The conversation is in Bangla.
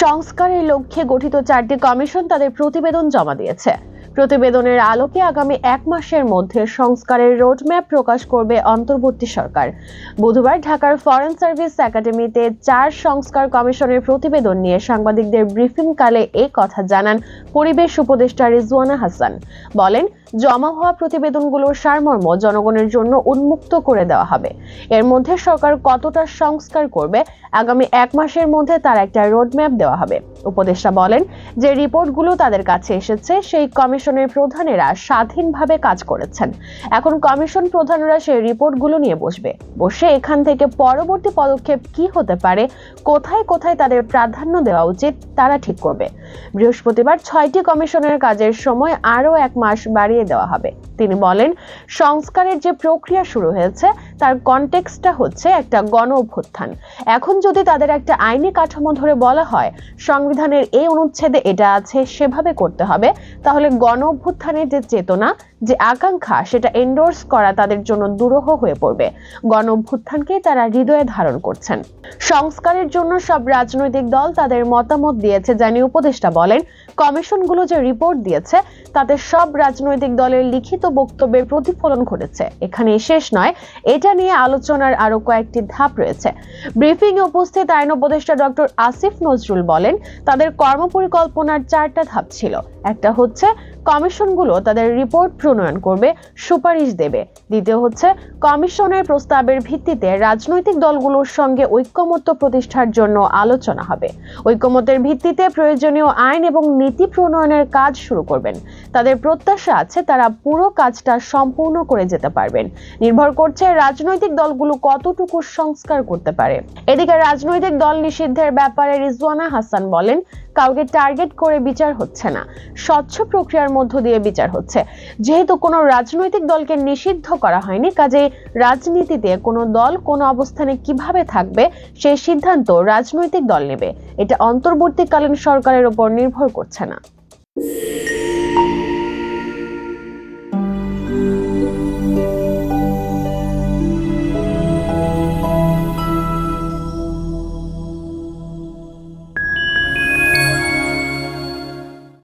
সংস্কারের লক্ষ্যে গঠিত 4টি কমিশন তাদের প্রতিবেদন জমা দিয়েছে। প্রতিবেদনের আলোকে আগামী 1 মাসের মধ্যে সংস্কারের রোডম্যাপ প্রকাশ করবে অন্তর্বর্তী সরকার। বুধবার ঢাকার ফরেন সার্ভিস একাডেমিতে 4 সংস্কার কমিশনের প্রতিবেদন নিয়ে সাংবাদিকদের ব্রিফিংকালে এই কথা জানান পরিবেশ উপদেষ্টা রিজওয়ানা হাসান। বলেন, জমা হওয়া প্রতিবেদনগুলোর সারমর্ম জনগণের জন্য উন্মুক্ত করে দেওয়া হবে। এর মধ্যে সরকার কতটা সংস্কার করবে আগামী 1 মাসের মধ্যে তার একটা রোডম্যাপ দেওয়া হবে। উপদেষ্টা বলেন, যে রিপোর্টগুলো তাদের কাছে এসেছে সেই কমিশনের প্রধানেরা স্বাধীনভাবে কাজ করেছেন। এখন কমিশন প্রধানরা সেই রিপোর্টগুলো নিয়ে বসে এখান থেকে পরবর্তী পদক্ষেপ কি হতে পারে, কোথায় কোথায় তাদের প্রাধান্য দেওয়া উচিত তারা ঠিক করবে। বৃহস্পতিবার 6টি কমিশনের কাজের সময় আরও 1 মাস বাড়িয়ে দেওয়া হবে। তিনি বলেন, সংস্কারের যে প্রক্রিয়া শুরু হয়েছে তার কনটেক্সটটা হচ্ছে একটা গণ অভ্যুত্থান। এখন যদি তাদের একটা আইনি কাঠামো ধরে বলা হয় সংবিধানের এই অনুচ্ছেদে এটা আছে, সেভাবে করতে হবে, তাহলে গণ অভ্যুত্থানের যে চেতনা, যে আকাঙ্ক্ষা, সেটা এন্ডোর্স করা তাদের জন্য দুরূহ হয়ে পড়বে। গণ অভ্যুত্থানকে তারা হৃদয়ে ধারণ করছেন। সংস্কারের জন্য সব রাজনৈতিক দল তাদের মতামত দিয়েছে জানিয়ে উপদেষ্টা বলেন, কমিশনগুলো যে রিপোর্ট দিয়েছে তাতে সব রাজনৈতিক দলের লিখিত বক্তব্যের প্রতিফলন ঘটেছে। এখানে শেষ নয়, এটা নিয়ে আলোচনার আরো কয়েকটি ধাপ রয়েছে। ব্রিফিং এ উপস্থিত আইন উপদেষ্টা ডক্টর আসিফ নজরুল বলেন, তাদের কর্মপরিকল্পনার 4টা ধাপ ছিল। একটা হচ্ছে কমিশনগুলো তাদের রিপোর্ট প্রণয়ন করবে, সুপারিশ দেবে। দ্বিতীয় হচ্ছে কমিশনের প্রস্তাবের ভিত্তিতে রাজনৈতিক দলগুলোর সঙ্গে ঐক্যমত্য প্রতিষ্ঠার জন্য আলোচনা হবে। ঐক্যমত্যের ভিত্তিতে প্রয়োজনীয় আইন এবং নীতি প্রণয়নের কাজ শুরু করবেন। তাদের প্রত্যাশা আছে তারা পুরো কাজটা সম্পূর্ণ করে যেতে পারবেন। নির্ভর করছে রাজনৈতিক দলগুলো কতটুকু সংস্কার করতে পারে। এদিকে রাজনৈতিক দল নিষিদ্ধের ব্যাপারে রিজওয়ানা হাসান বলেন, কাউকে টার্গেট করে বিচার হচ্ছে না, স্বচ্ছ প্রক্রিয়ার মধ্য দিয়ে বিচার হচ্ছে। যেহেতু কোনো রাজনৈতিক দলকে নিষিদ্ধ করা হয়নি, কাজেই রাজনীতিতে কোনো দল কোন অবস্থানে কিভাবে থাকবে সেই সিদ্ধান্ত রাজনৈতিক দল নেবে। এটা অন্তর্বর্তীকালীন সরকারের উপর নির্ভর করছে না।